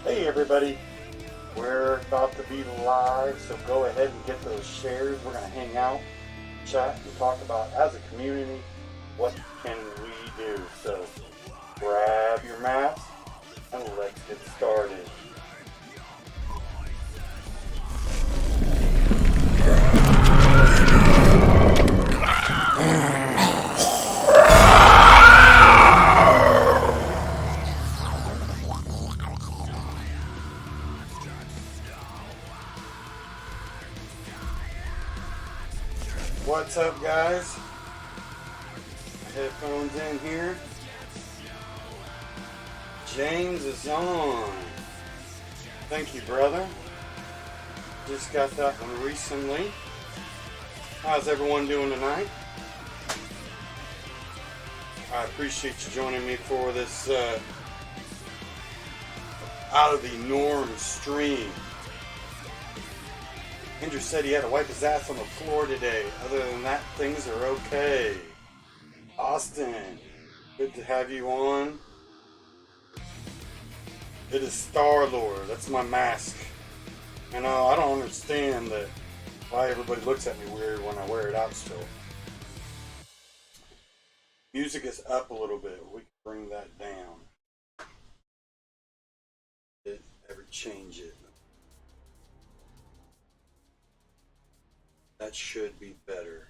Hey everybody, we're about to be live, so go ahead and get those shares. We're going to hang out, chat, and talk about, as a community, what can we do. So grab your maps and let's get started. What's up, guys? Headphones in here. James is on. Thank you, brother. Just got that one recently. How's everyone doing tonight? I appreciate you joining me for this out of the norm stream. Andrew said he had to wipe his ass on the floor today. Other than that, things are okay. Austin, good to have you on. It is Star-Lord. That's my mask. And I don't understand why everybody looks at me weird when I wear it out still. Music is up a little bit. We can bring that down. Did ever change it? That should be better.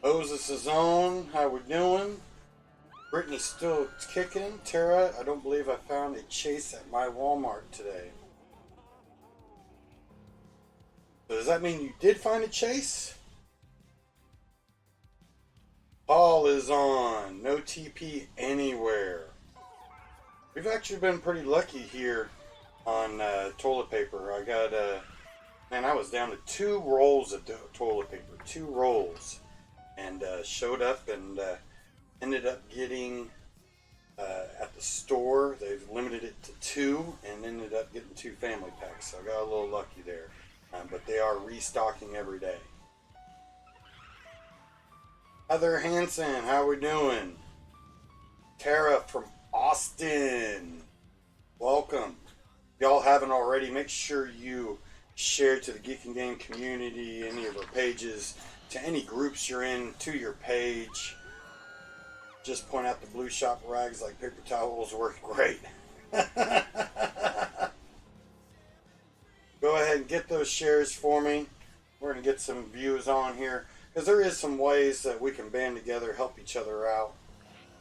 Moses is on. How we doing? Brittany's still kicking. Tara, I don't believe I found a Chase at my Walmart today. So does that mean you did find a Chase? Paul is on. No TP anywhere. We've actually been pretty lucky here on toilet paper. I got, man, I was down to 2 rolls of toilet paper. 2 rolls. And showed up and ended up getting, at the store, they've limited it to 2 and ended up getting 2 family packs. So I got a little lucky there. But they are restocking every day. Heather Hansen, how we doing? Tara from Austin, welcome. If y'all haven't already, make sure you share to the Geek and Game community, any of our pages, to any groups you're in, to your page. Just point out the blue shop rags like paper towels work great. Go ahead and get those shares for me. We're going to get some views on here, because there is some ways that we can band together, help each other out,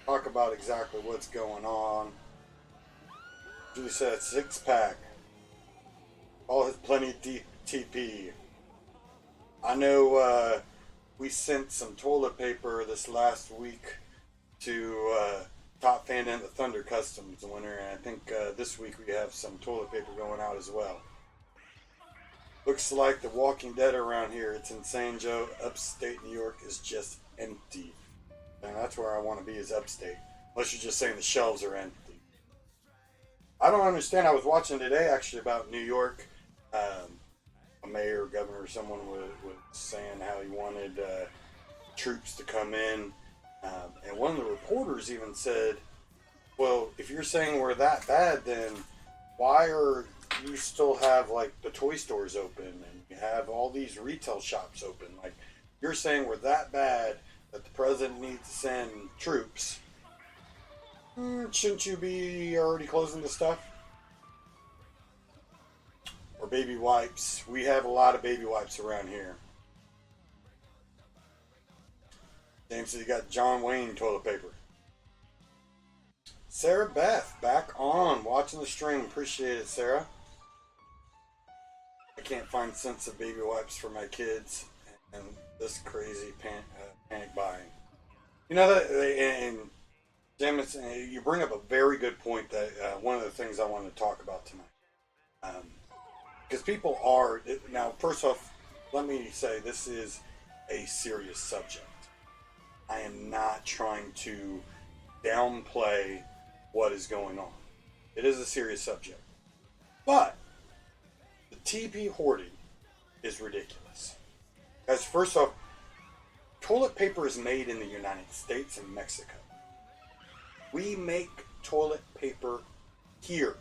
talk about exactly what's going on. Julie said 6-pack. All has plenty of TP. I know we sent some toilet paper this last week to Top Fan and the Thunder Customs winner, and I think this week we have some toilet paper going out as well. Looks like The Walking Dead around here. It's insane, Joe. Upstate New York is just empty. And that's where I want to be, is upstate. Unless you're just saying the shelves are empty. I don't understand. I was watching today, actually, about New York. A mayor, governor, someone was saying how he wanted troops to come in. And one of the reporters even said, well, if you're saying we're that bad, then why are you still have like the toy stores open and you have all these retail shops open? Like, you're saying we're that bad that the president needs to send troops. Shouldn't you be already closing the stuff? Or baby wipes. We have a lot of baby wipes around here. James said you got John Wayne toilet paper. Sarah Beth, back on, watching the stream. Appreciate it, Sarah. I can't find scents of baby wipes for my kids, and this crazy panic buying. You know that, and Jim, you bring up a very good point. That one of the things I wanted to talk about tonight, because people are now. First off, let me say this is a serious subject. I am not trying to downplay what is going on. It is a serious subject. But the TP hoarding is ridiculous. As first off, Toilet paper is made in the United States and Mexico. We make toilet paper here.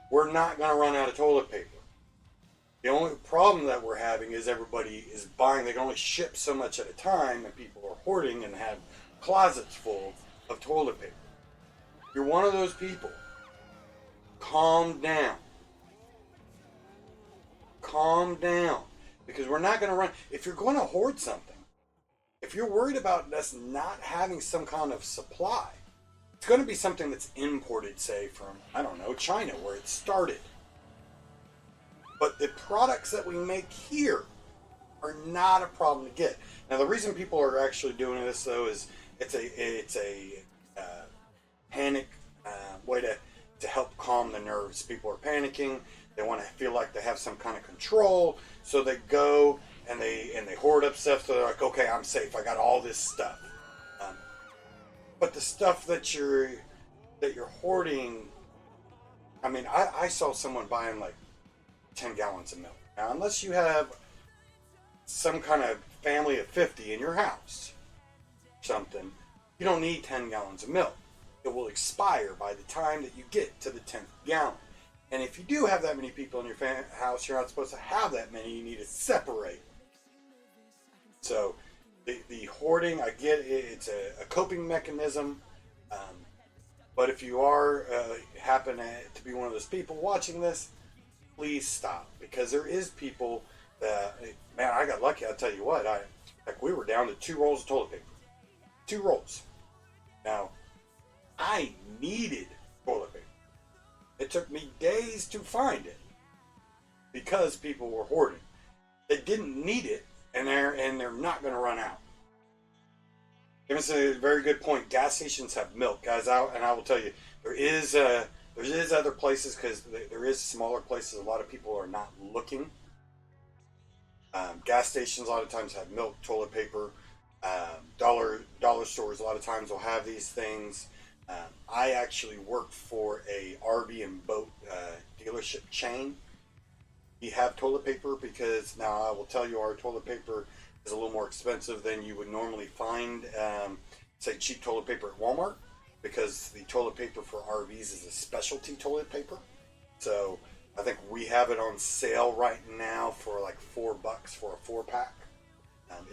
We're not going to run out of toilet paper. The only problem that we're having is everybody is buying. They can only ship so much at a time, and people are hoarding and have closets full of toilet paper. If you're one of those people, calm down. Calm down. Because we're not going to run. If you're going to hoard something, if you're worried about us not having some kind of supply, it's going to be something that's imported, say, from, I don't know, China, where it started. But the products that we make here are not a problem to get. Now, the reason people are actually doing this, though, is it's a panic way to help calm the nerves. People are panicking. They want to feel like they have some kind of control, so they go and they hoard up stuff. So they're like, okay, I'm safe. I got all this stuff. But the stuff that you're hoarding, I mean, I saw someone buying like 10 gallons of milk. Now, unless you have some kind of family of 50 in your house, something, you don't need 10 gallons of milk. It will expire by the time that you get to the 10th gallon. And if you do have that many people in your house, you're not supposed to have that many. You need to separate. So the hoarding, I get it. It's a coping mechanism. But if you are happen to be one of those people watching this, please stop, because there is people that, man, I got lucky. I'll tell you what, we were down to 2 rolls of toilet paper, 2 rolls. Now, I needed toilet paper. It took me days to find it because people were hoarding. They didn't need it, and they're not going to run out. It's a very good point. Gas stations have milk, guys. And I will tell you, there is other places, because there is smaller places. A lot of people are not looking. Gas stations a lot of times have milk, toilet paper. Dollar stores a lot of times will have these things. I actually work for a RV and boat dealership chain. We have toilet paper, because now I will tell you, our toilet paper is a little more expensive than you would normally find, say, cheap toilet paper at Walmart, because the toilet paper for RVs is a specialty toilet paper. So I think we have it on sale right now for like $4 for a 4-pack.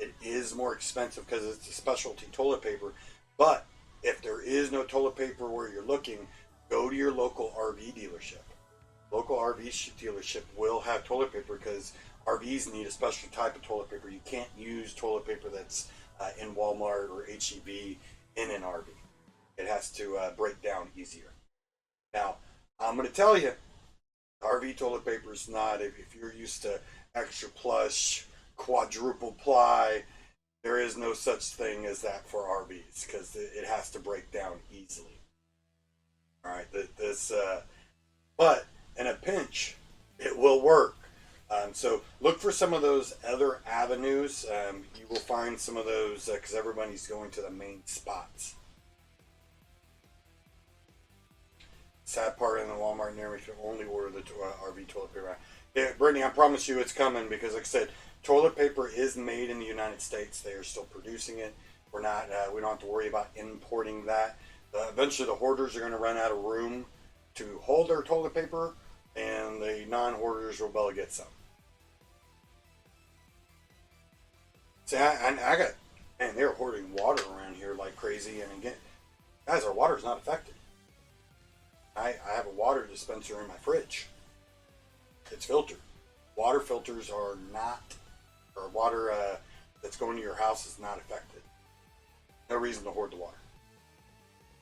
It is more expensive because it's a specialty toilet paper, but if there is no toilet paper where you're looking, go to your local RV dealership. Local RV dealership will have toilet paper, because RVs need a special type of toilet paper. You can't use toilet paper that's in Walmart or HEB in an RV. It has to break down easier. Now, I'm going to tell you, RV toilet paper is not, if you're used to extra plush, quadruple ply, there is no such thing as that for RVs, because it has to break down easily. All right, but in a pinch, it will work. So look for some of those other avenues. You will find some of those, because everybody's going to the main spots. Sad part, in the Walmart near me, you can only order the RV toilet paper. Yeah, Brittany, I promise you it's coming, because like I said, toilet paper is made in the United States. They are still producing it. We don't have to worry about importing that. Eventually the hoarders are going to run out of room to hold their toilet paper, and the non-hoarders will be able to get some. See, I got, man, they're hoarding water around here like crazy, and again, guys, our water's not affected. I have a water dispenser in my fridge. It's filtered. Water filters are not, or water that's going to your house is not affected. No reason to hoard the water.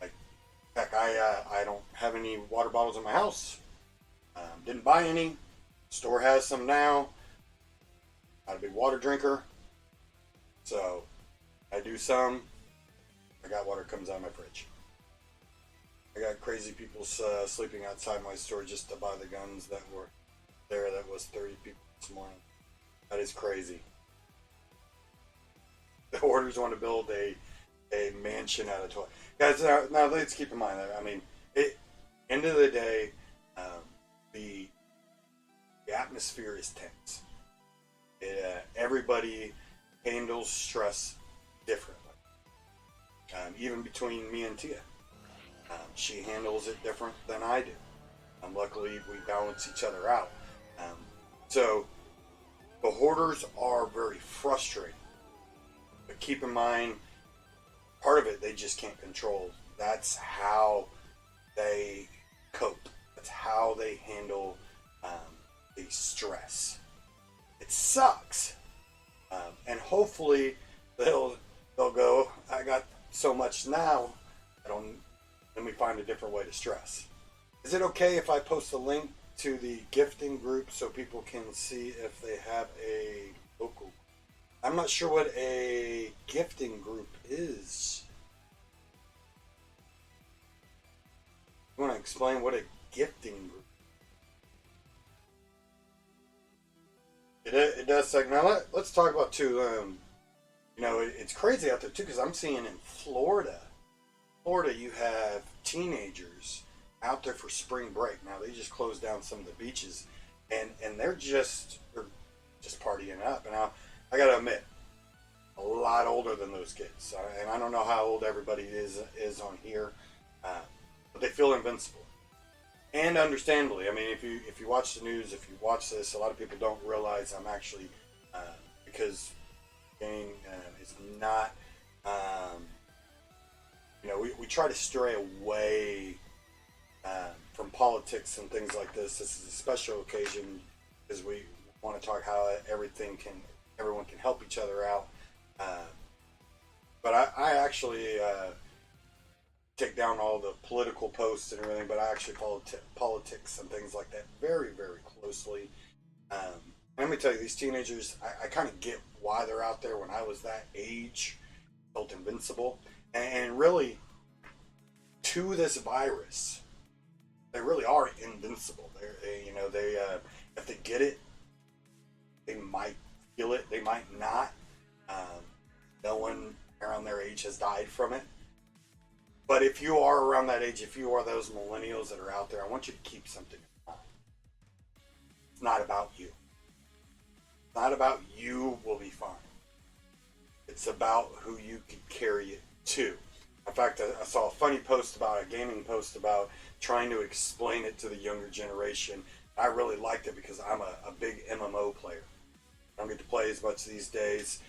Like, in fact, I don't have any water bottles in my house. Didn't buy any. Store has some now. Not a big water drinker. So, I do some. I got water comes out of my fridge. I got crazy people sleeping outside my store just to buy the guns that were there. That was 30 people this morning. That is crazy. The hoarders want to build a mansion out of toilet. Guys, now let's keep in mind that, I mean, end of the day, the atmosphere is tense. Everybody handles stress differently. Even between me and Tia, she handles it different than I do. Luckily, we balance each other out. Um, so the hoarders are very frustrating. But keep in mind, part of it they just can't control. That's how they cope. That's how they handle the stress. It sucks, and hopefully they'll go. I got so much now. I don't. Let me find a different way to stress. Is it okay if I post a link to the gifting group so people can see if they have a local? I'm not sure what a gifting group is. You want to explain what a gifting group? It does say. Now let's talk about too. It's crazy out there too because I'm seeing in Florida. Florida, you have teenagers out there for spring break. Now they just closed down some of the beaches, and they're just partying up. And I gotta admit, a lot older than those kids. And I don't know how old everybody is on here, but they feel invincible. And understandably, I mean, if you watch the news, if you watch this, a lot of people don't realize I'm actually because gaming is not. We try to stray away from politics and things like this. This is a special occasion because we want to talk how everyone can help each other out. But I actually take down all the political posts and everything, but I actually follow politics and things like that very, very closely. Let me tell you, these teenagers, I kind of get why they're out there. When I was that age, felt invincible, and really, to this virus, they really are invincible. They if they get it, they might feel it, they might not. No one around their age has died from it. But if you are around that age, if you are those millennials that are out there, I want you to keep something in mind. It's not about you. It's not about you will be fine. It's about who you can carry it to. In fact, I saw a funny post about a gaming post about trying to explain it to the younger generation. I really liked it because I'm a big MMO player. I don't get to play as much these days,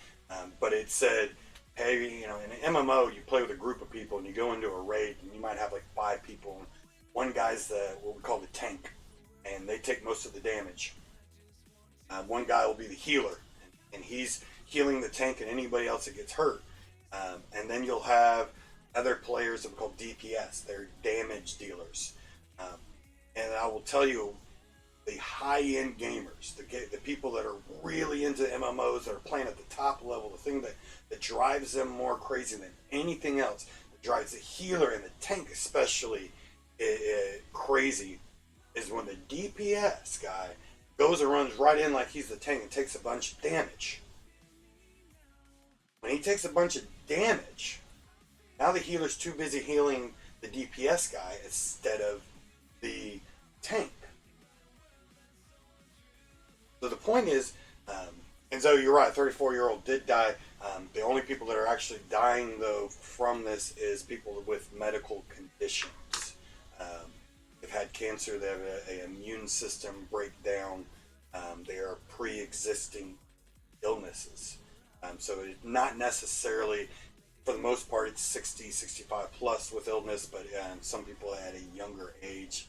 but it said, hey, in an MMO, you play with a group of people and you go into a raid and you might have like 5 people. One guy's what we call the tank, and they take most of the damage. One guy will be the healer, and he's healing the tank and anybody else that gets hurt. And then you'll have other players that we call DPS. They're damage dealers. And I will tell you, the high-end gamers, the people that are really into MMOs, that are playing at the top level, the thing that drives them more crazy than anything else, that drives the healer and the tank especially crazy, is when the DPS guy goes and runs right in like he's the tank and takes a bunch of damage. When he takes a bunch of damage, now the healer's too busy healing the DPS guy instead of the tank. So the point is, and so you're right, 34-year-old did die. The only people that are actually dying, though, from this is people with medical conditions. They've had cancer, they have an immune system breakdown, they are pre-existing illnesses. So it's not necessarily, for the most part, it's 60, 65 plus with illness, but some people at a younger age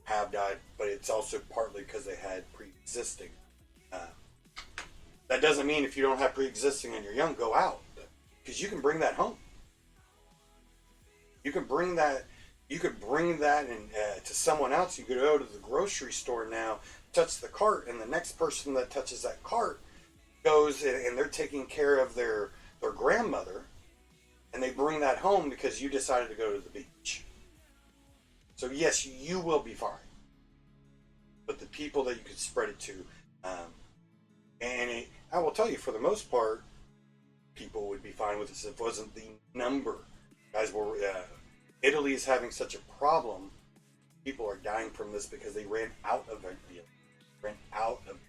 have died, but it's also partly because they had pre-existing. That doesn't mean if you don't have pre-existing and you're young, go out, because you can bring that home. You could bring that in, to someone else. You could go to the grocery store now, touch the cart, and the next person that touches that cart goes and they're taking care of their grandmother, and they bring that home because you decided to go to the beach. So yes, you will be fine. But the people that you could spread it to, I will tell you, for the most part, people would be fine with this if it wasn't the number. Guys, Italy is having such a problem. People are dying from this because they ran out of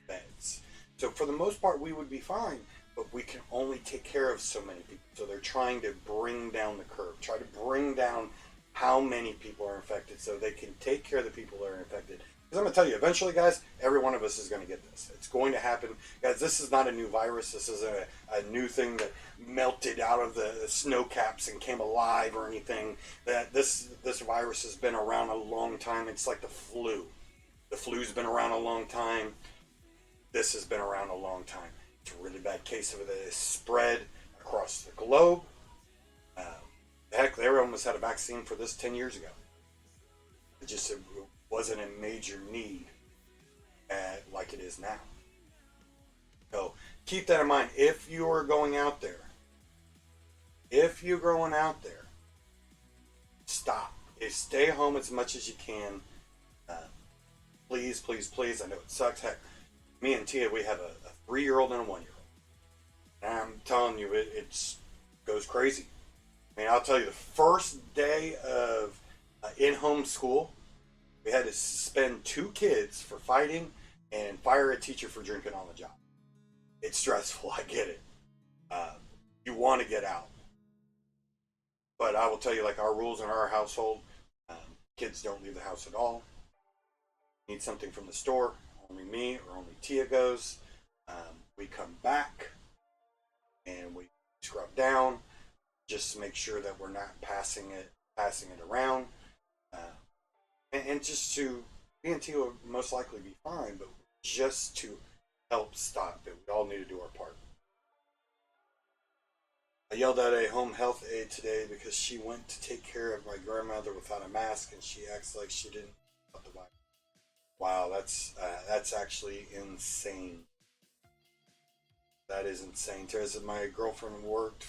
beds. So for the most part, we would be fine. but we can only take care of so many people. So they're trying to bring down the curve, try to bring down how many people are infected so they can take care of the people that are infected. Because I'm going to tell you, eventually, guys, every one of us is going to get this. It's going to happen. Guys, this is not a new virus. This is a new thing that melted out of the snow caps and came alive or anything. That this virus has been around a long time. It's like the flu. The flu's been around a long time. This has been around a long time. It's a really bad case of it that is spread across the globe. Heck, they almost had a vaccine for this 10 years ago. It wasn't a major need like it is now. So keep that in mind. If you are going out there, stop. Stay home as much as you can. Please, please, please. I know it sucks. Heck, me and Tia, we have a 3-year-old and a 1-year-old. And I'm telling you, it goes crazy. I mean, I'll tell you, the first day of in-home school, we had to suspend 2 kids for fighting and fire a teacher for drinking on the job. It's stressful, I get it. You want to get out. But I will tell you, like our rules in our household, kids don't leave the house at all. Need something from the store, only me or only Tia goes. We come back and we scrub down just to make sure that we're not passing it around. And just to, me and Tia will most likely be fine, but just to help stop it. We all need to do our part. I yelled at a home health aide today because she went to take care of my grandmother without a mask and she acts like she didn't have the virus. Wow, that's actually insane. That is insane. Teresa, my girlfriend worked,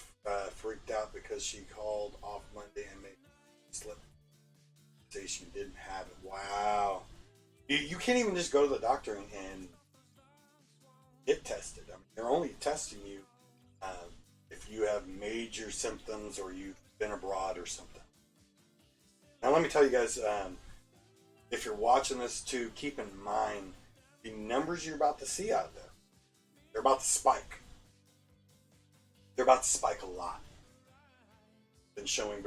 freaked out because she called off Monday and made me slip. Say she didn't have it. Wow. You can't even just go to the doctor and get tested. I mean, they're only testing you if you have major symptoms or you've been abroad or something. Now, let me tell you guys, if you're watching this too, keep in mind the numbers you're about to see out there. They're about to spike. They're about to spike a lot. Been showing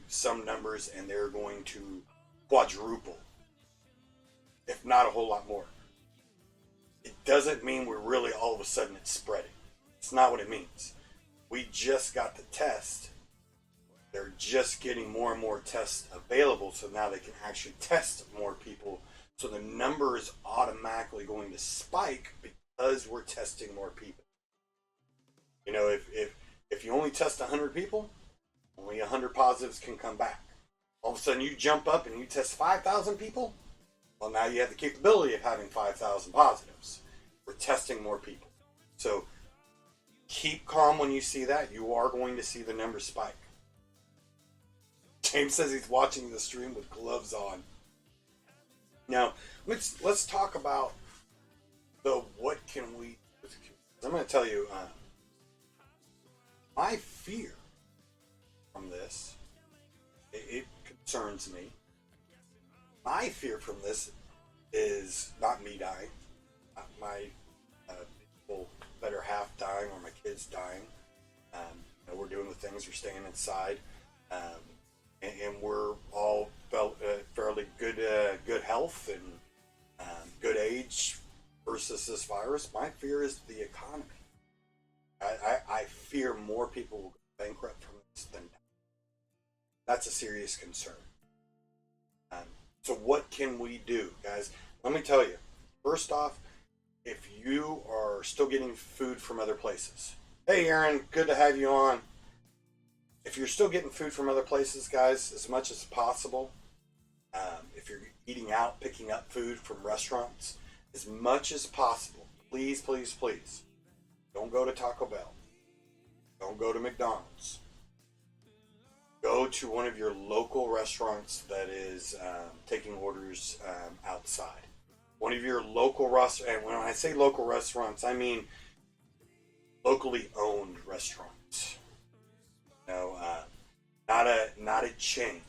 some numbers, and they're going to quadruple, if not a whole lot more. It doesn't mean we're really all of a sudden it's spreading. It's not what it means. We just got the test. They're just getting more and more tests available, so now they can actually test more people. So the number is automatically going to spike because we're testing more people. You know, if you only test 100 people, only 100 positives can come back. All of a sudden you jump up and you test 5,000 people. Well, now you have the capability of having 5,000 positives. We're testing more people. So keep calm when you see that. You are going to see the numbers spike. James says he's watching the stream with gloves on. Now, let's talk about what can we do. I'm going to tell you, my fear from this, it concerns me. My fear from this is not me dying, not my people better half dying or my kids dying. We're doing the things, we're staying inside, and we're all fairly good health and good age versus this virus. My fear is the economy. I fear more people will go bankrupt from this than that. That's a serious concern. So what can we do, guys? Let me tell you. First off, if you are still getting food from other places. Hey, Aaron, good to have you on. If you're still getting food from other places, guys, as much as possible, if you're eating out, picking up food from restaurants, as much as possible, please, please, please, don't go to Taco Bell. Don't go to McDonald's. Go to one of your local restaurants that is taking orders outside. One of your local restaurants, and when I say local restaurants, I mean locally owned restaurants. Not a chain.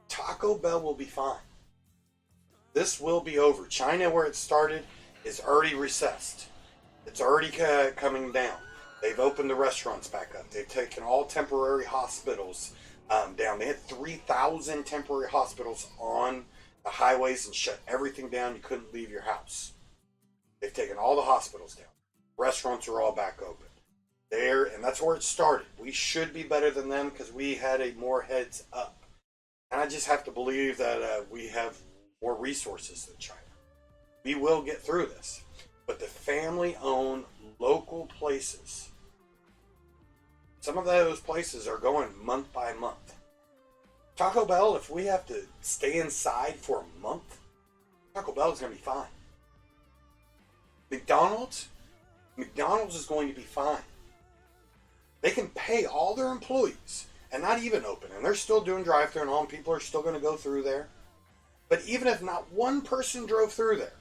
Taco Bell will be fine. This will be over. China, where it started, is already recessed. It's already coming down. They've opened the restaurants back up. They've taken all temporary hospitals down. They had 3,000 temporary hospitals on the highways and shut everything down. You couldn't leave your house. They've taken all the hospitals down. Restaurants are all back open. There, and that's where it started. We should be better than them because we had a more heads up. And I just have to believe that we have more resources than China. We will get through this. But the family-owned local places, some of those places are going month by month. Taco Bell, if we have to stay inside for a month, Taco Bell is going to be fine. McDonald's is going to be fine. They can pay all their employees and not even open, and they're still doing drive-thru and all, and people are still going to go through there. But even if not one person drove through there,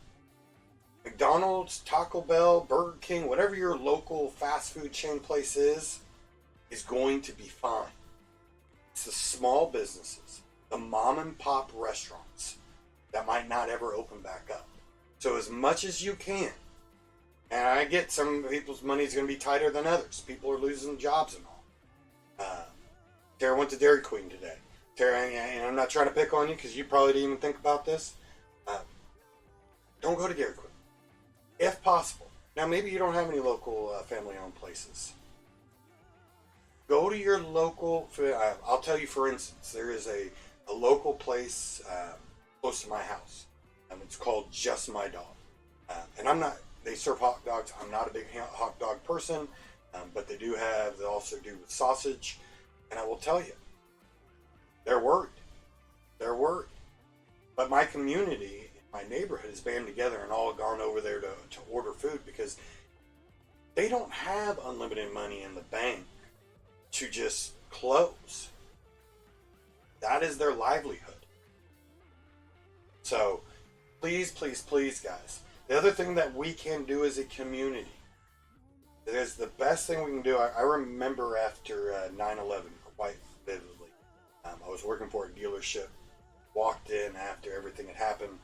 McDonald's, Taco Bell, Burger King, whatever your local fast food chain place is going to be fine. It's the small businesses, the mom and pop restaurants that might not ever open back up. So as much as you can, and I get some people's money is going to be tighter than others. People are losing jobs and all. Tara went to Dairy Queen today. Tara, and I'm not trying to pick on you because you probably didn't even think about this. Don't go to Dairy Queen, if possible. Now, maybe you don't have any local family-owned places. Go to your local. I'll tell you, for instance, there is a local place close to my house. It's called Just My Dog. And I'm not. They serve hot dogs. I'm not a big hot dog person, but they also do with sausage. And I will tell you, they're worried. They're worried. But my community, my neighborhood has banded together and all gone over there to order food because they don't have unlimited money in the bank to just close. That is their livelihood. So please, please, please, guys. The other thing that we can do as a community, it is the best thing we can do. I remember after 9/11 quite vividly. I was working for a dealership, walked in after everything had happened,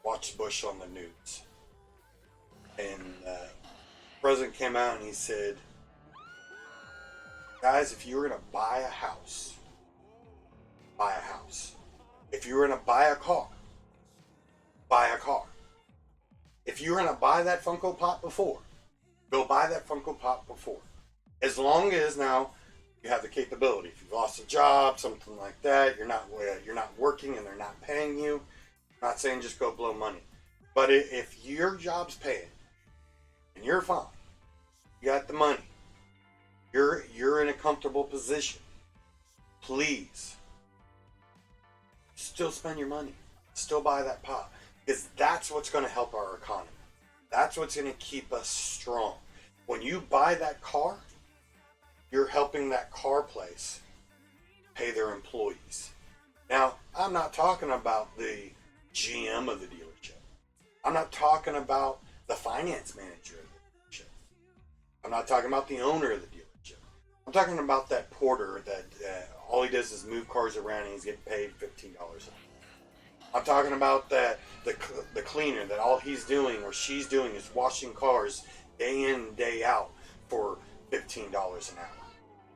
watched Bush on the news. And the president came out and he said, guys, if you were going to buy a house, buy a house. If you were going to buy a car, buy a car. If you were going to buy that Funko Pop before, go buy that Funko Pop before. As long as now you have the capability. If you've lost a job, something like that, you're not working and they're not paying you. I'm not saying just go blow money. But if your job's paying and you're fine, you got the money, you're in a comfortable position, please still spend your money. Still buy that pop. Because that's what's going to help our economy. That's what's going to keep us strong. When you buy that car, you're helping that car place pay their employees. Now, I'm not talking about the GM of the dealership. I'm not talking about the finance manager of the dealership. I'm not talking about the owner of the dealership. I'm talking about that porter that all he does is move cars around and he's getting paid $15 an hour. I'm talking about the cleaner that all he's doing or she's doing is washing cars day in and day out for $15 an hour.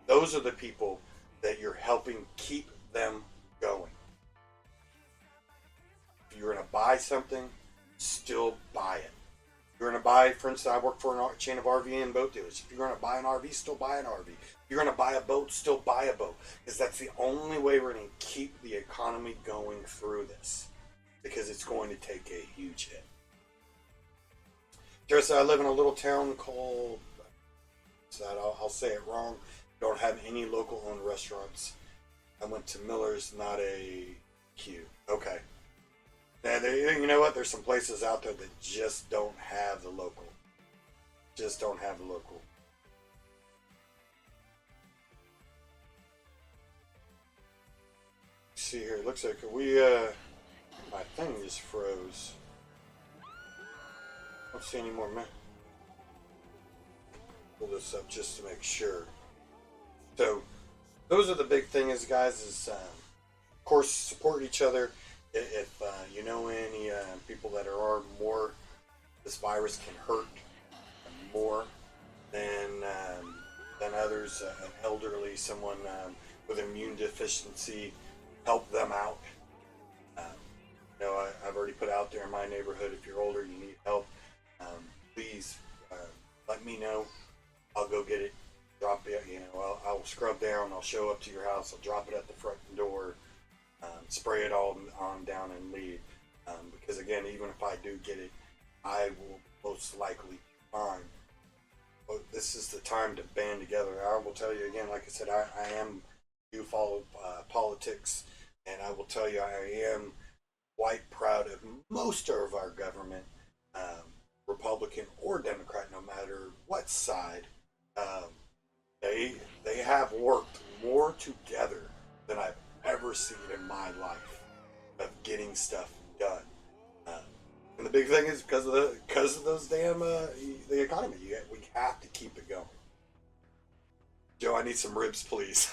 Those are the people that you're helping keep them going. If you're going to buy something, still buy it. If you're going to buy, for instance, I work for a chain of RV and boat dealers. If you're going to buy an RV, still buy an RV. If you're going to buy a boat, still buy a boat. Because that's the only way we're going to keep the economy going through this. Because it's going to take a huge hit. Just, I live in a little town called, I'll say it wrong, don't have any local owned restaurants. I went to Miller's, not a Q. Okay. Now, you know what? There's some places out there that just don't have the local. Just don't have the local. Let's see here. It looks like my thing just froze. I don't see any more. Pull this up just to make sure. So, those are the big things, guys. Is of course support each other. If you know any people that are more, this virus can hurt more than than others. An elderly, someone with immune deficiency, help them out. Um, I've already put out there in my neighborhood, if you're older, you need help, please let me know. I'll go get it. Drop it. I'll scrub down. I'll show up to your house. I'll drop it at the front door. Spray it all on down and leave. Because again, even if I do get it, I will most likely be fine. But this is the time to band together. I will tell you again, like I said, I do follow politics, and I will tell you, I am quite proud of most of our government, Republican or Democrat, no matter what side. Um, they have worked more together than I've ever seen in my life of getting stuff done. Um, and the big thing is because of those damn the economy. We have to keep it going. Joe, I need some ribs, please.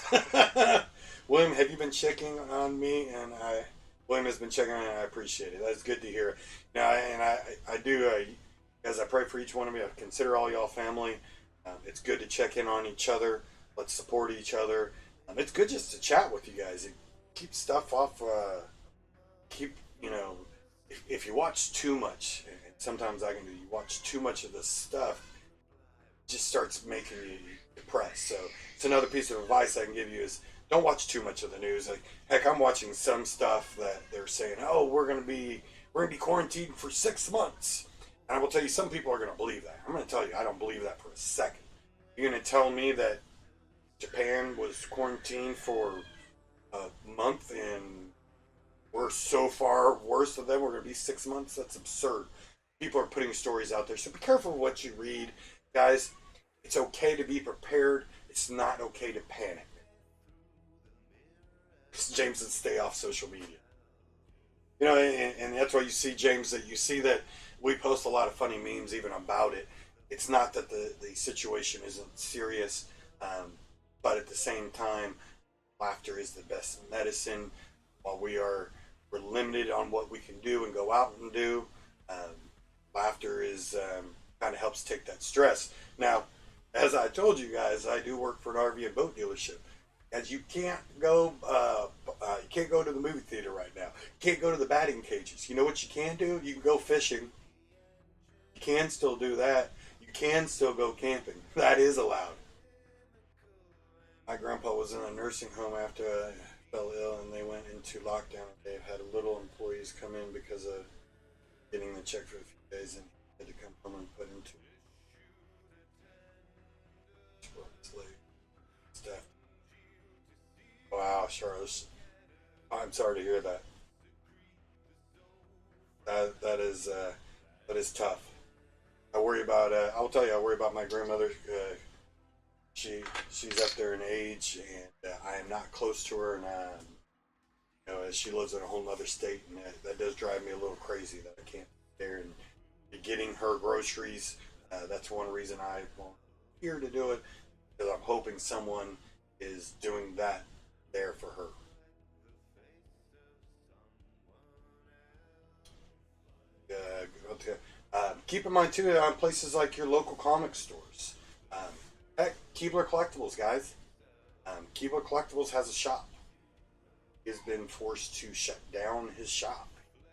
William, have you been checking on me? And William has been checking on me, and I appreciate it. That's good to hear. Now, and I do, as I pray for each one of you, I consider all y'all family. It's good to check in on each other. Let's support each other. It's good just to chat with you guys. It keeps stuff off. If you watch too much, and sometimes I can do, you watch too much of this stuff, it just starts making you depressed. So it's another piece of advice I can give you is don't watch too much of the news. Like, heck, I'm watching some stuff that they're saying, oh, we're gonna be quarantined for 6 months. And I will tell you, some people are going to believe that. I'm going to tell you, I don't believe that for a second. You're going to tell me that Japan was quarantined for a month and we're so far worse than them, we're going to be 6 months? That's absurd. People are putting stories out there. So be careful what you read. Guys, it's okay to be prepared. It's not okay to panic. James said stay off social media. And that's why you see, James, that you see that we post a lot of funny memes even about it. It's not that the situation isn't serious, but at the same time, laughter is the best medicine. While we're limited on what we can do and go out and do, laughter is kind of helps take that stress. Now, as I told you guys, I do work for an RV and boat dealership. As you can't go to the movie theater right now. You can't go to the batting cages. You know what you can do? You can go fishing. You can still do that. You can still go camping. That is allowed. My grandpa was in a nursing home after I fell ill, and they went into lockdown. They've had little employees come in because of getting the check for a few days, and he had to come home and put into staff. Wow, Charlotte. I'm sorry to hear that. That is tough. I worry about. I'll tell you, I worry about my grandmother. She's up there in age, and I am not close to her, and as she lives in a whole other state, and that does drive me a little crazy that I can't be there and be getting her groceries. That's one reason I want here to do it, because I'm hoping someone is doing that there for her. Okay. Keep in mind too, on places like your local comic stores. Heck, Keebler Collectibles, guys. Keebler Collectibles has a shop. He has been forced to shut down his shop.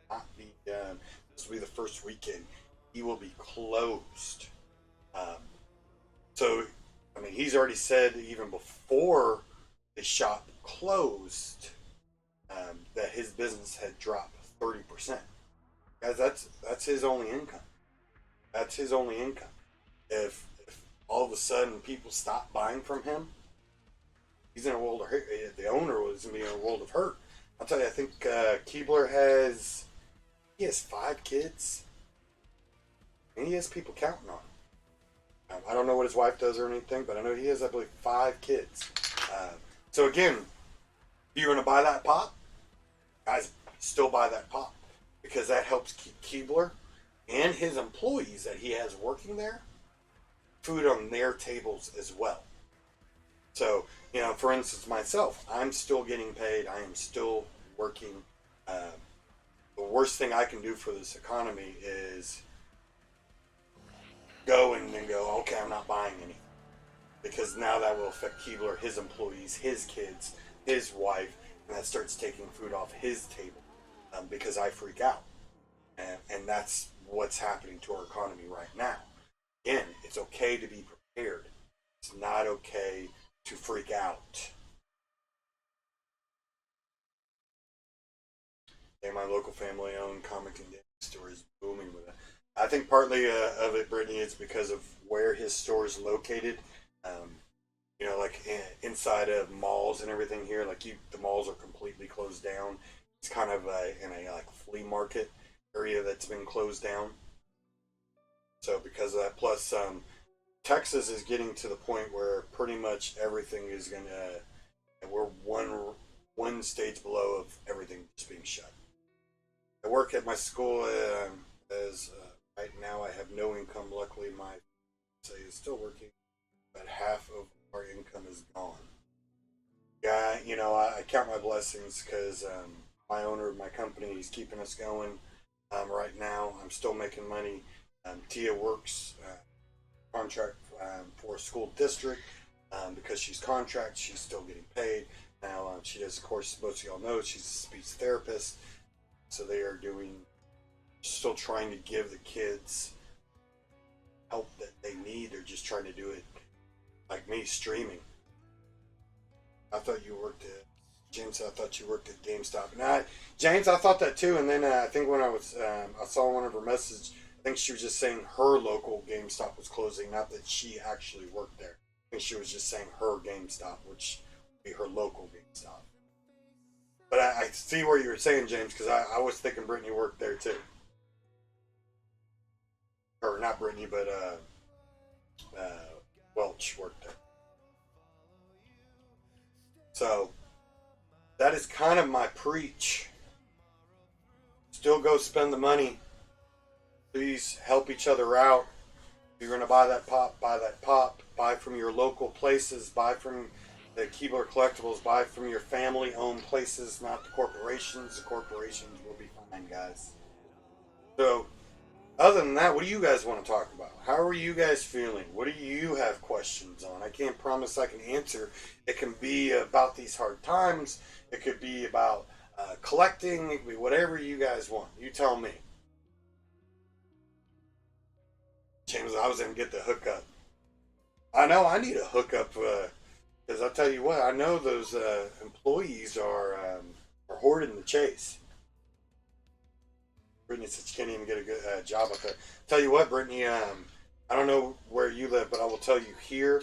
Not be this will be the first weekend. He will be closed. So, I mean, he's already said even before the shop closed that his business had dropped 30%. Guys, that's his only income. That's his only income. If all of a sudden people stop buying from him, he's in a world of hurt. The owner was going to be in a world of hurt. I'll tell you, I think Keebler has 5 kids, and he has people counting on him. I don't know what his wife does or anything, but I know he has, I believe, 5 kids. So again, if you're going to buy that pop, guys, still buy that pop, because that helps keep Keebler and his employees that he has working there food on their tables as well. So, for instance, myself, I'm still getting paid. I am still working. The worst thing I can do for this economy is go and then go, okay, I'm not buying anything. because now that will affect Keebler, his employees, his kids, his wife, and that starts taking food off his table because I freak out. And that's what's happening to our economy right now. Again, it's okay to be prepared. It's not okay to freak out. And my local family-owned comic and game store is booming with it. I think partly of it, Brittany, is because of where his store is located. Um, like inside of malls and everything here, like the malls are completely closed down. It's kind of in a like flea market area that's been closed down. So because of that, plus Texas is getting to the point where pretty much everything is gonna. We're one stage below of everything just being shut. I work at my school as right now I have no income. Luckily, my say is still working, but half of our income is gone. Yeah, I count my blessings because my owner of my company is keeping us going. Right now, I'm still making money. Tia works contract for a school district because she's contract. She's still getting paid. Now she does, of course, most of y'all know she's a speech therapist. So they are still trying to give the kids help that they need. They're just trying to do it like me, streaming. I thought you worked at James. I thought you worked at GameStop. And James, I thought that too. And then I think when I saw one of her messages. I think she was just saying her local GameStop was closing, not that she actually worked there. I think she was just saying her GameStop, which would be her local GameStop. But I see where you were saying, James, because I was thinking Brittany worked there too. Or not Brittany, but Welch worked there. So that is kind of my preach. Still go spend the money. Please help each other out. If you're going to buy that pop, buy that pop. Buy from your local places. Buy from the Keebler Collectibles. Buy from your family-owned places, not the corporations. The corporations will be fine, guys. So, other than that, what do you guys want to talk about? How are you guys feeling? What do you have questions on? I can't promise I can answer. It can be about these hard times. It could be about collecting. It could be whatever you guys want. You tell me. James, I was going to get the hookup. I know I need a hookup because I'll tell you what, I know those employees are hoarding the chase. Brittany said she can't even get a good job up there. Tell you what, Brittany, I don't know where you live, but I will tell you here,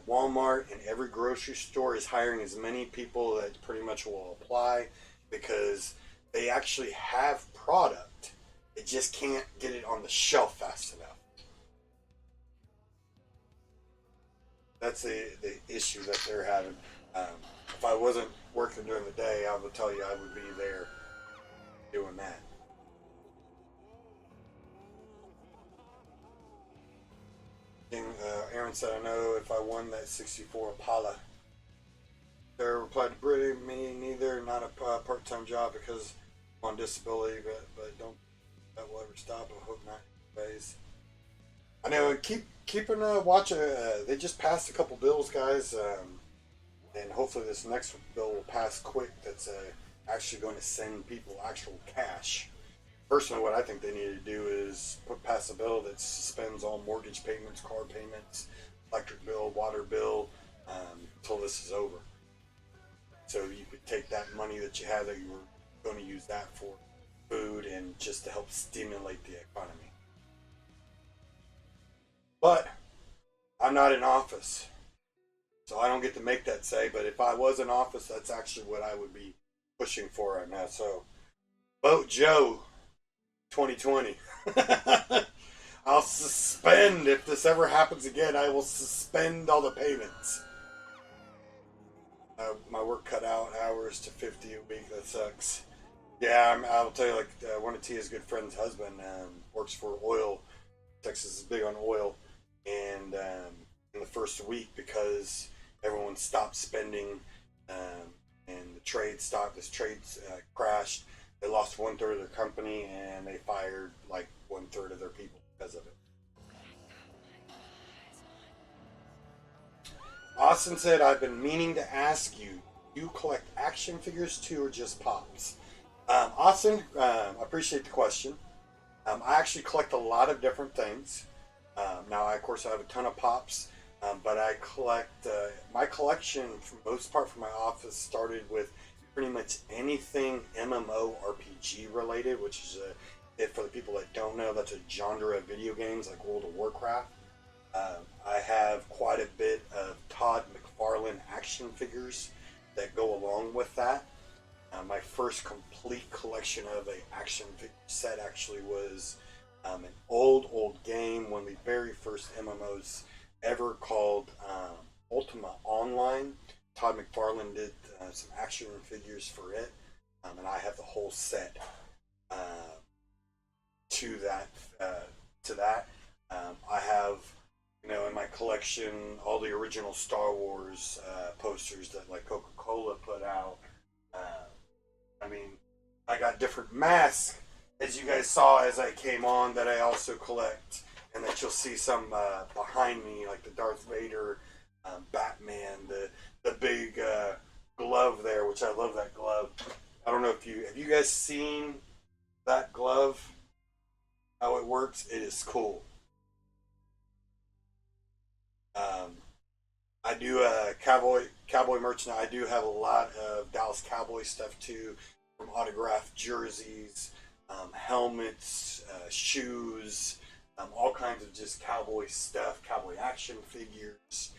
Walmart and every grocery store is hiring as many people that pretty much will apply because they actually have product. They just can't get it on the shelf fast enough. That's the issue that they're having. If I wasn't working during the day, I would tell you I would be there doing that. Aaron said, I know if I won that 64 Impala. Sarah replied to Brittany, me neither, not a part-time job because I'm on disability, but don't that will ever stop. I hope not. Anyways. I know, keeping watching. They just passed a couple bills, guys, and hopefully this next bill will pass quick. That's actually going to send people actual cash. Personally, what I think they need to do is pass a bill that suspends all mortgage payments, car payments, electric bill, water bill, until this is over. So you could take that money that you have that you were going to use that for food and just to help stimulate the economy. But I'm not in office, so I don't get to make that say. But if I was in office, that's actually what I would be pushing for right now. So vote Joe 2020. I'll suspend, if this ever happens again, I will suspend all the payments. My work cut out hours to 50 a week. That sucks. Yeah, I'll tell you, like one of Tia's good friend's husband works for oil. Texas is big on oil. And in the first week, because everyone stopped spending and the trade stopped, this trade crashed, they lost 1/3 of their company and they fired like 1/3 of their people because of it. Austin said, I've been meaning to ask you, you collect action figures too or just pops? Austin, I appreciate the question. I actually collect a lot of different things. Now, of course, I have a ton of pops, but I collect, my collection, for the most part, from my office started with pretty much anything MMORPG related, which is for the people that don't know, that's a genre of video games like World of Warcraft. I have quite a bit of Todd McFarlane action figures that go along with that. My first complete collection of a action figure set actually was an old game, one of the very first MMOs ever, called Ultima Online. Todd McFarlane did some action figures for it, and I have the whole set uh, to that. I have, in my collection, all the original Star Wars posters that like Coca-Cola put out. I mean, I got different masks, as you guys saw as I came on, that I also collect, and that you'll see some behind me, like the Darth Vader, Batman, the big glove there, which I love that glove. I don't know if have you guys seen that glove, how it works. It is cool. I do cowboy merchandise. I do have a lot of Dallas Cowboy stuff too, from autographed jerseys, helmets, shoes, all kinds of just cowboy stuff, cowboy action figures.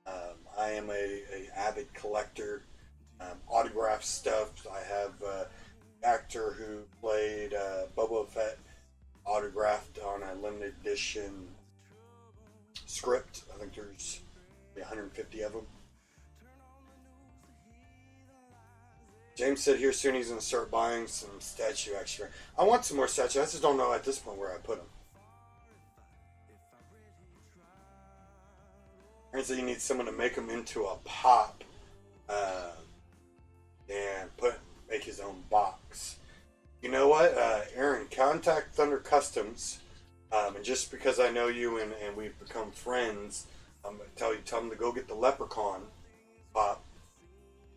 I am a avid collector. Autograph stuff. I have actor who played Boba Fett autographed on a limited edition script. I think there's 150 of them. James said here soon he's going to start buying some statue action. I want some more statues. I just don't know at this point where I put them. Turns out you need someone to make them into a pop and make his own box. You know what, Aaron? Contact Thunder Customs, and just because I know you and we've become friends, I'm gonna tell them to go get the Leprechaun pop.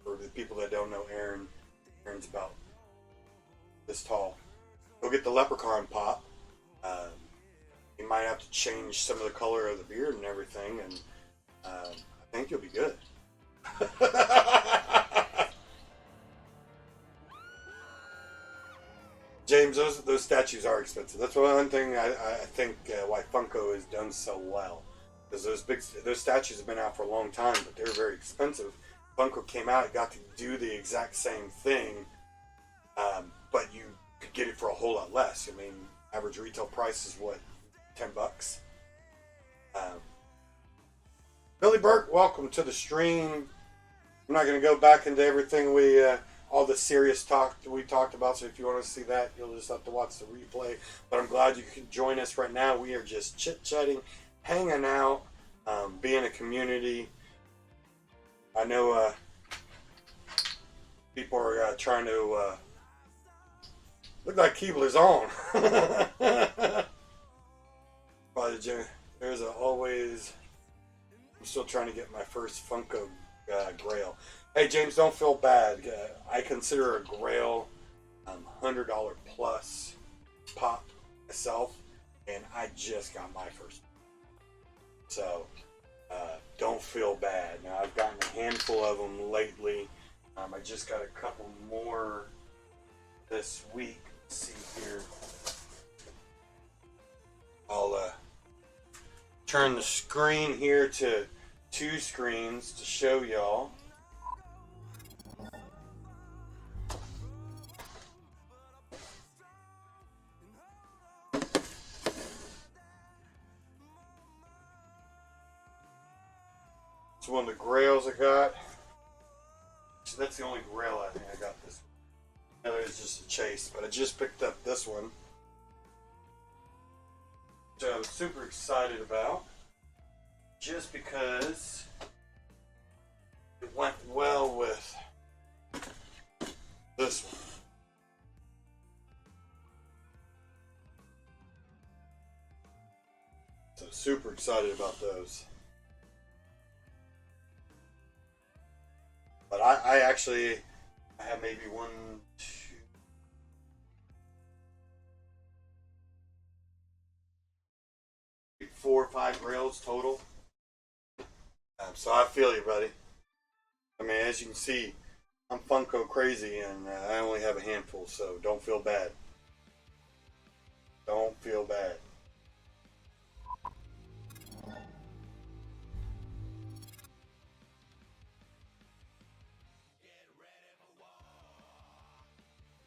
For the people that don't know Aaron's about this tall. Go get the Leprechaun pop. You might have to change some of the color of the beard and everything, and I think you'll be good. James, those statues are expensive. That's one thing I think why Funko has done so well, because those statues have been out for a long time, but they're very expensive. Funko came out, it got to do the exact same thing, but you could get it for a whole lot less. I mean, average retail price is what, $10? Billy Burke, welcome to the stream. I'm not going to go back into everything all the serious talk that we talked about, so if you want to see that, you'll just have to watch the replay. But I'm glad you can join us right now. We are just chit-chatting, hanging out, being a community. I know people are trying to look like Keebler's on. There's always. I'm still trying to get my first Funko Grail. Hey James, don't feel bad. I consider a Grail $100 plus pop myself, and I just got my first. So don't feel bad. Now I've gotten a handful of them lately. I just got a couple more this week. Let's see here. I'll turn the screen here to 2 screens to show y'all. It's one of the Grails I got. So that's the only Grail I think I got this one. The other is just a chase, but I just picked up this one, which I was super excited about, just because it went well with this one. So super excited about those. I actually I have maybe one, two, 4 or 5 rails total. So I feel you, buddy. I mean, as you can see, I'm Funko crazy, and I only have a handful, so don't feel bad. Don't feel bad.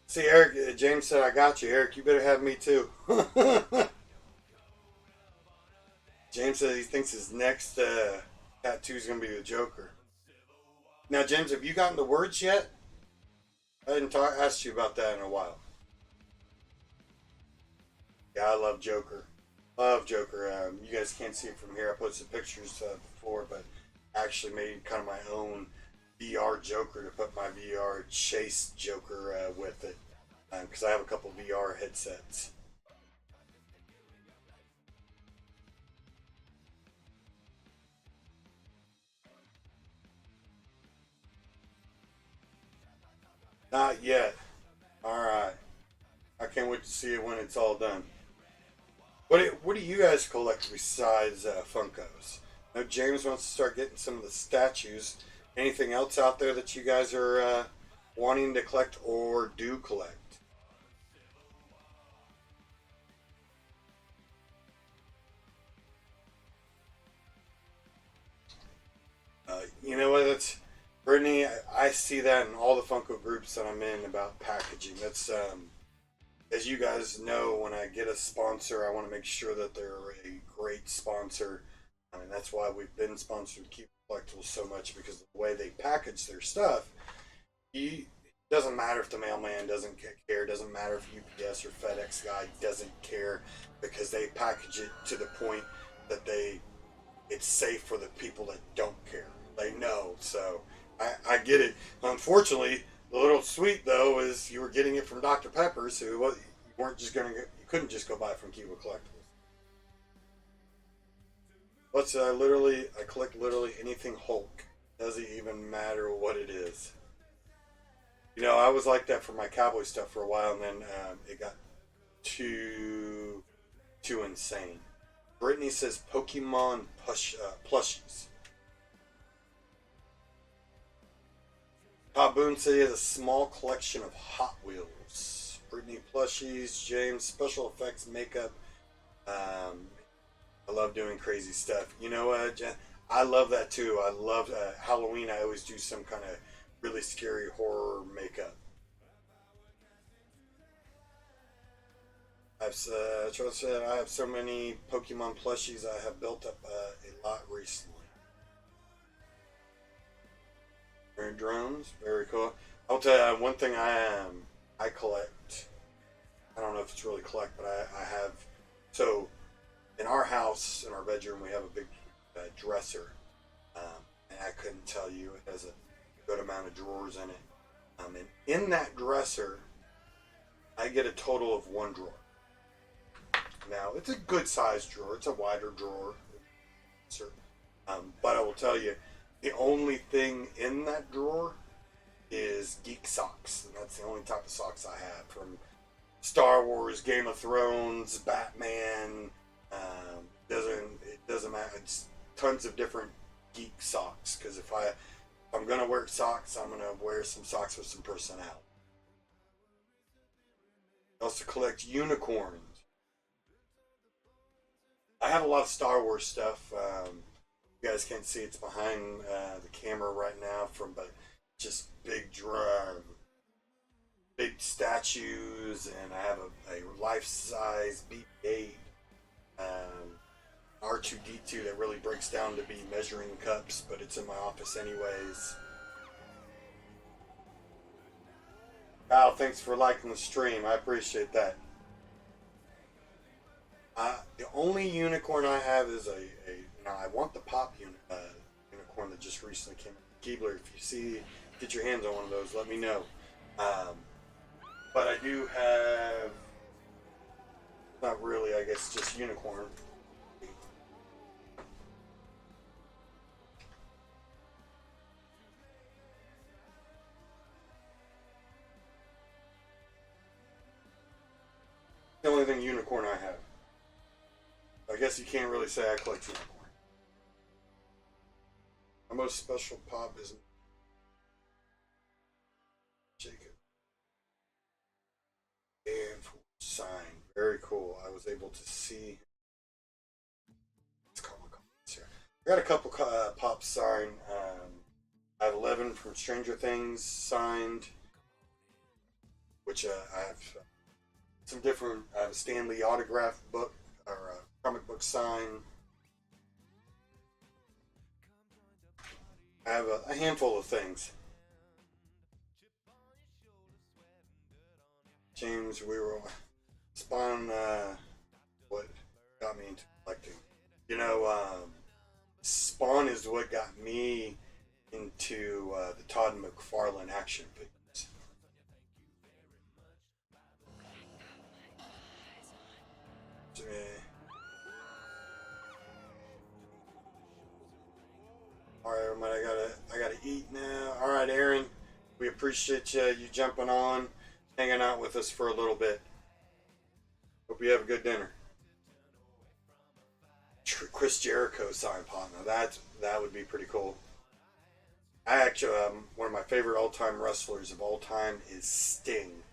See, Eric, James said, I got you. Eric, you better have me too. James said he thinks his next tattoo is going to be the Joker. Now, James, have you gotten the words yet? I didn't ask you about that in a while. Yeah, I love Joker. Love Joker. You guys can't see it from here. I posted pictures before, but I actually made kind of my own VR Joker to put my VR Chase Joker with it. Because I have a couple VR headsets. Not yet. Alright. I can't wait to see it when it's all done. What do you guys collect besides Funkos? Now James wants to start getting some of the statues. Anything else out there that you guys are wanting to collect or do collect? You know what? That's Brittany. I see that in all the Funko groups that I'm in about packaging. That's as you guys know, when I get a sponsor, I want to make sure that they're a great sponsor. I mean, that's why we've been sponsored Keep Collectibles so much because of the way they package their stuff. It doesn't matter if the mailman doesn't care. Doesn't matter if UPS or FedEx guy doesn't care because they package it to the point that it's safe for the people that don't care. They know. So I get it. Unfortunately, the little sweet though is you were getting it from Dr. Pepper's, who you weren't just gonna you couldn't just go buy from Cuba Collectibles. Let's I collect literally anything Hulk. Doesn't even matter what it is. You know, I was like that for my cowboy stuff for a while, and then it got too insane. Brittany says Pokemon plushies. Todd Boone said he has a small collection of Hot Wheels. Brittany plushies, James special effects makeup. Um, I love doing crazy stuff. You know what, Jen? I love that too. I love Halloween. I always do some kind of really scary horror makeup. Charles said I have so many Pokemon plushies. I have built up a lot recently. Drones, very cool. I'll tell you one thing I collect. I don't know if it's really collect, but I have. So in our house, in our bedroom, we have a big dresser, and I couldn't tell you it has a good amount of drawers in it. And in that dresser, I get a total of 1 drawer. Now it's a good sized drawer. It's a wider drawer, but I will tell you, the only thing in that drawer is geek socks, and that's the only type of socks I have from Star Wars, Game of Thrones, Batman. It doesn't matter. It's tons of different geek socks because if I'm gonna wear socks, I'm gonna wear some socks with some personality. I also collect unicorns. I have a lot of Star Wars stuff. You guys can't see it's behind the camera right now from but just big statues, and I have a life-size BB-8 R2D2 that really breaks down to be measuring cups, but it's in my office anyways. Kyle, thanks for liking the stream. I appreciate that. The only unicorn I have is now I want the pop unicorn that just recently came out. Keebler, if get your hands on one of those, let me know. But I do have, not really, I guess, just unicorn. only thing unicorn I have. I guess you can't really say I collect unicorn. My most special pop is Jacob. And sign. Very cool. I was able to see. Let's call my comments here. I got a couple pops signed. I have 11 from Stranger Things signed, which I have some different. I have a Stan Lee autograph book or a comic book sign. I have a handful of things. James, we were Spawn. What got me into collecting? You know, Spawn is what got me into the Todd McFarlane action figures. All right, everybody, I gotta eat now. All right, Aaron, we appreciate you jumping on, hanging out with us for a little bit. Hope you have a good dinner. Chris Jericho signed partner. That would be pretty cool. I actually, one of my favorite all-time wrestlers of all time is Sting,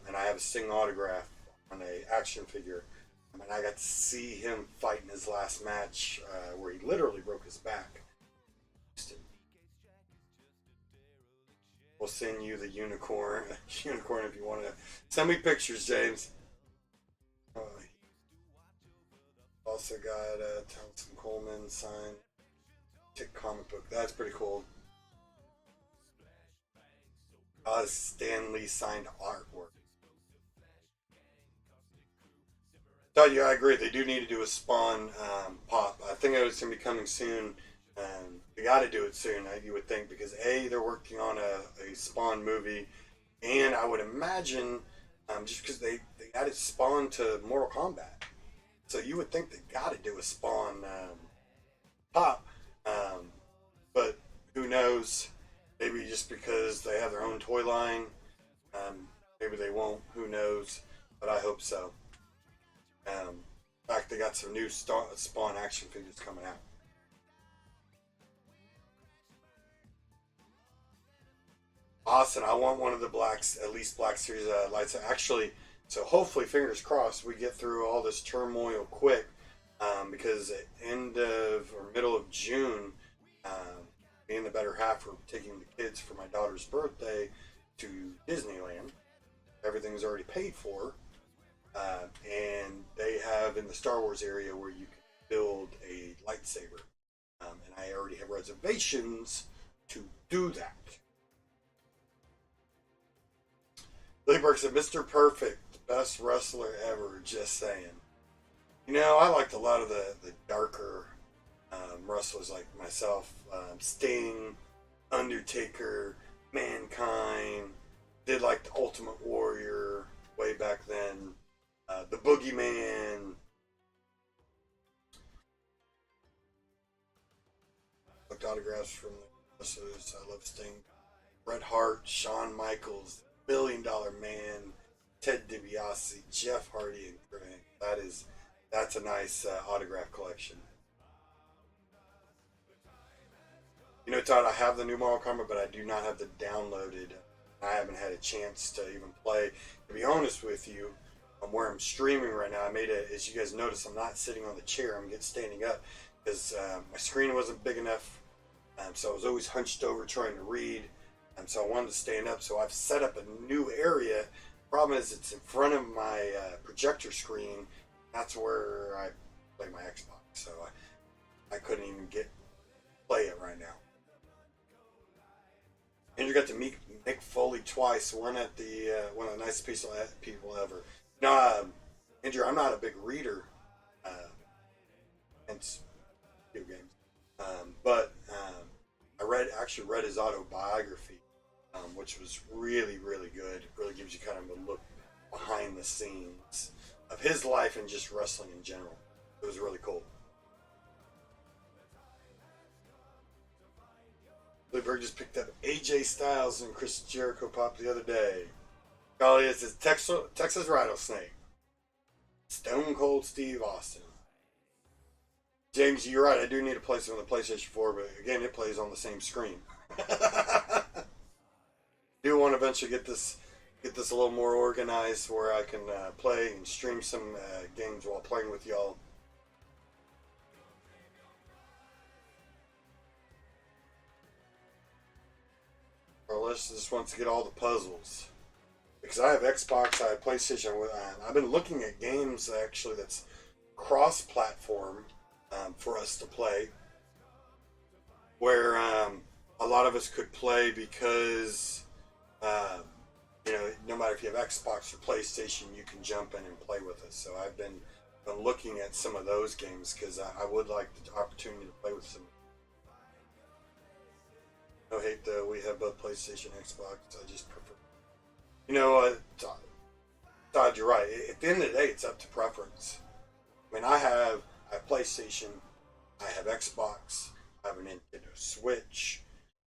and I have a Sting autograph on a action figure. And I got to see him fight in his last match, where he literally broke his back. We'll send you the unicorn if you want to. Send me pictures, James. Also got Townsend Coleman signed Tick comic book. That's pretty cool. Stan Lee signed artwork. Yeah, I agree. They do need to do a Spawn pop. I think it's going to be coming soon. They got to do it soon, you would think, because A, they're working on a Spawn movie, and I would imagine just because they added Spawn to Mortal Kombat. So you would think they got to do a Spawn pop. But who knows? Maybe just because they have their own toy line. Maybe they won't. Who knows? But I hope so. In fact, they got some new Spawn action figures coming out. Austin, I want one of the blacks, at least Black Series lights. Actually, so hopefully, fingers crossed, we get through all this turmoil quick, because at end of or middle of June, me and the better half are taking the kids for my daughter's birthday to Disneyland. Everything's already paid for, and they have in the Star Wars area where you can build a lightsaber, and I already have reservations to do that. Billy Burke said, Mr. Perfect, best wrestler ever, just saying. You know, I liked a lot of the darker wrestlers like myself. Sting, Undertaker, Mankind, did like the Ultimate Warrior way back then. The Boogeyman. Looked autographs from the wrestlers. I love Sting. Bret Hart, Shawn Michaels, $1 Billion Man, Ted DiBiase, Jeff Hardy, and Kurt Angle. That's a nice autograph collection. You know, Todd, I have the new Mortal Kombat, but I do not have the downloaded. I haven't had a chance to even play. To be honest with you, where I'm streaming right now, as you guys notice, I'm not sitting on the chair. I'm standing up because my screen wasn't big enough. So I was always hunched over trying to read. And so I wanted to stand up. So I've set up a new area. Problem is, it's in front of my projector screen. That's where I play my Xbox. So I couldn't even play it right now. Andrew got to meet Mick Foley twice. One at the one of the nicest people ever. No, Andrew, I'm not a big reader. Hence, video games. But I actually read his autobiography, which was really, really good. It really gives you kind of a look behind the scenes of his life and just wrestling in general. It was really cool. Billy Burke just picked up AJ Styles and Chris Jericho pop the other day. Golly, it's Texas Rattlesnake. Stone Cold Steve Austin. James, you're right. I do need to play some of the PlayStation 4, but again, it plays on the same screen. Do want to eventually get this a little more organized where I can play and stream some games while playing with y'all. Carlos just wants to get all the puzzles because I have Xbox, I have PlayStation. I've been looking at games actually that's cross-platform for us to play, where a lot of us could play because no matter if you have Xbox or PlayStation, you can jump in and play with us. So I've been looking at some of those games because I would like the opportunity to play with some. No hate though, we have both PlayStation and Xbox. I just prefer. Todd, you're right. At the end of the day, it's up to preference. I mean, I have PlayStation, I have Xbox, I have a Nintendo Switch,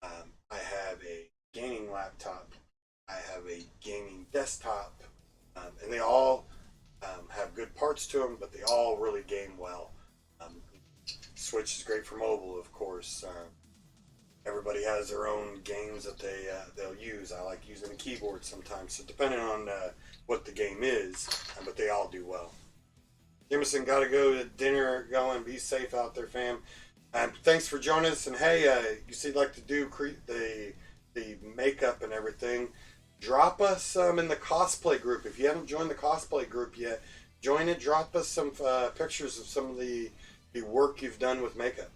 I have a gaming laptop, I have a gaming desktop, and they all have good parts to them, but they all really game well. Switch is great for mobile, of course. Everybody has their own games that they'll use. I like using a keyboard sometimes, so depending on what the game is, but they all do well. Jameson, gotta go to dinner. Going, be safe out there, fam. Thanks for joining us. And hey, you said you'd like to do the makeup and everything. Drop us in the cosplay group. If you haven't joined the cosplay group yet, join it. Drop us some pictures of some of the work you've done with makeup.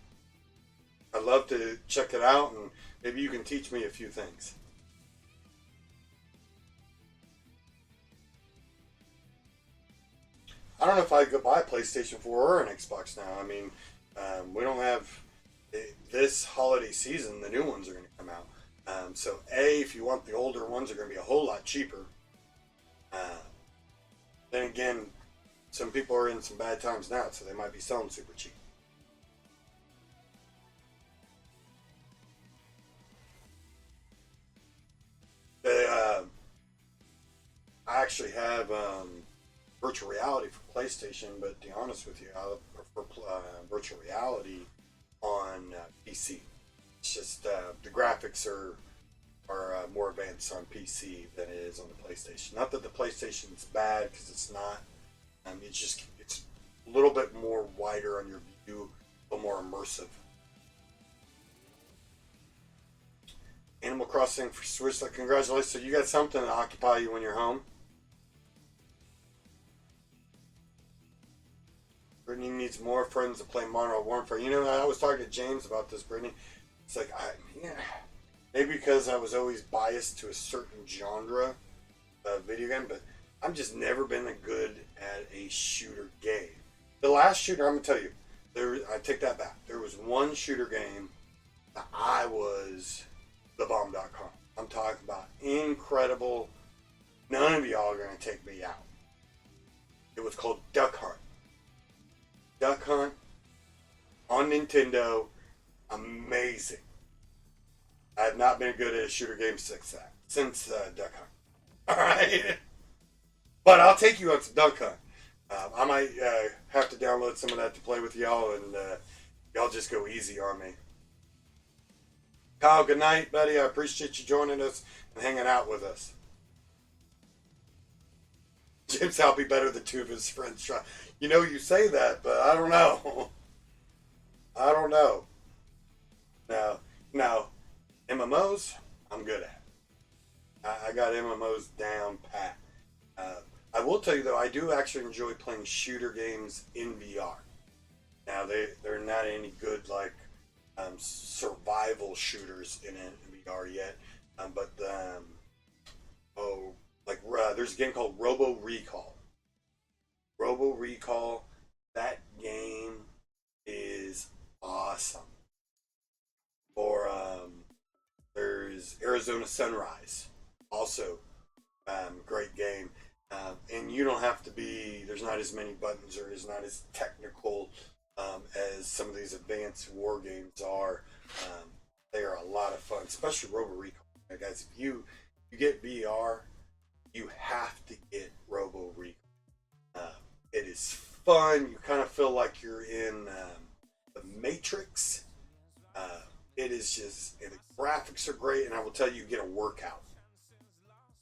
I'd love to check it out, and maybe you can teach me a few things. I don't know if I could buy a PlayStation 4 or an Xbox now. I mean, we don't have this holiday season. The new ones are going to come out. So, if you want the older ones, are going to be a whole lot cheaper. Then again, some people are in some bad times now, so they might be selling super cheap. I actually have virtual reality for PlayStation, but to be honest with you, I prefer virtual reality on PC. It's just the graphics are more advanced on PC than it is on the PlayStation. Not that the PlayStation is bad, because it's not. It's a little bit more wider on your view, a little more immersive. Animal Crossing for Switch. Congratulations! So you got something to occupy you when you're home. Brittany needs more friends to play Modern Warfare. I was talking to James about this, Brittany. It's like, maybe because I was always biased to a certain genre of video game, but I've just never been good at a shooter game. The last shooter, I'm going to tell you, I take that back. There was one shooter game that I was thebomb.com. I'm talking about incredible. None of y'all are going to take me out. It was called Duck Hunt. Duck Hunt on Nintendo, amazing. I have not been good at a shooter game since Duck Hunt. All right, but I'll take you on some Duck Hunt. I might have to download some of that to play with y'all, and y'all just go easy on me. Kyle, good night, buddy. I appreciate you joining us and hanging out with us. Jim's I'll be better than two of his friends try. You say that, but I don't know. I don't know. Now, MMOs, I'm good at. I got MMOs down pat. I will tell you though, I do actually enjoy playing shooter games in VR. Now they're not any good like survival shooters in VR yet, but there's a game called Robo Recall. Robo Recall, that game is awesome. Or there's Arizona Sunrise, also great game. And you don't have to be, there's not as many buttons or is not as technical as some of these advanced war games are. They are a lot of fun, especially Robo Recall. Now, guys, if you get VR, you have to get Robo Recall. It is fun. You kind of feel like you're in the Matrix. It is just, and the graphics are great, and I will tell you, you get a workout.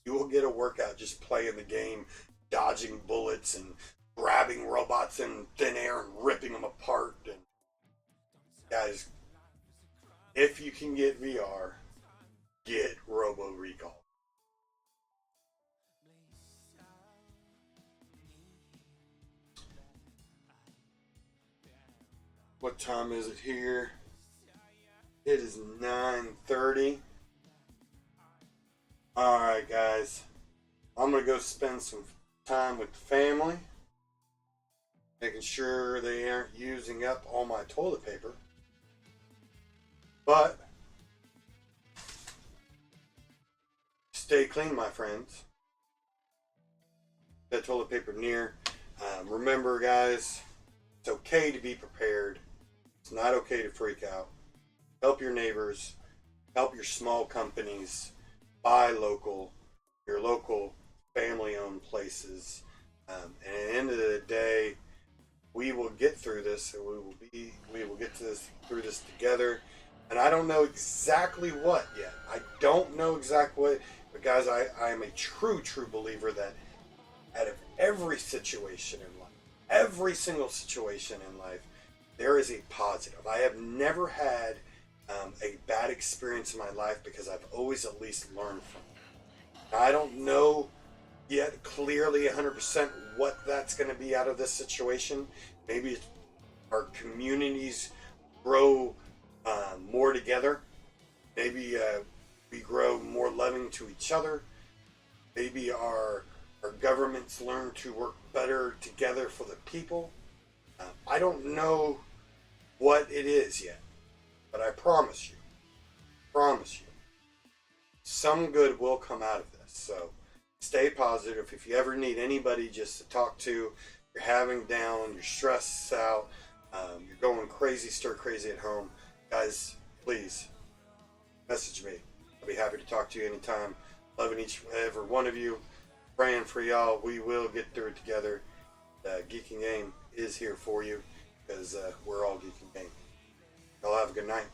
You will get a workout just playing the game, dodging bullets and grabbing robots in thin air and ripping them apart. And guys, if you can get VR, get Robo Recall. What time is it here? It is 9:30. Alright guys, I'm going to go spend some time with the family, making sure they aren't using up all my toilet paper. But stay clean, my friends. That toilet paper near. Remember guys, it's okay to be prepared. It's not okay to freak out. Help your neighbors, help your small companies, buy local, your local family-owned places. And at the end of the day, we will get through this, and we will get through this together. And I don't know exactly what yet. I don't know exactly what, but guys, I am a true believer that out of every situation in life, every single situation in life, there is a positive. I have never had a bad experience in my life because I've always at least learned from it. Now, I don't know yet clearly 100% what that's going to be out of this situation. Maybe our communities grow more together. Maybe we grow more loving to each other. Maybe our governments learn to work better together for the people. I don't know what it is yet, but I promise you, some good will come out of this. So stay positive. If you ever need anybody just to talk to, you're having down, you're stressed out, you're going crazy, stir crazy at home, guys, please message me. I'll be happy to talk to you anytime. Loving each and every one of you. Praying for y'all. We will get through it together. Geeking Game is here for you because we're all Geeking Game. Y'all have a good night.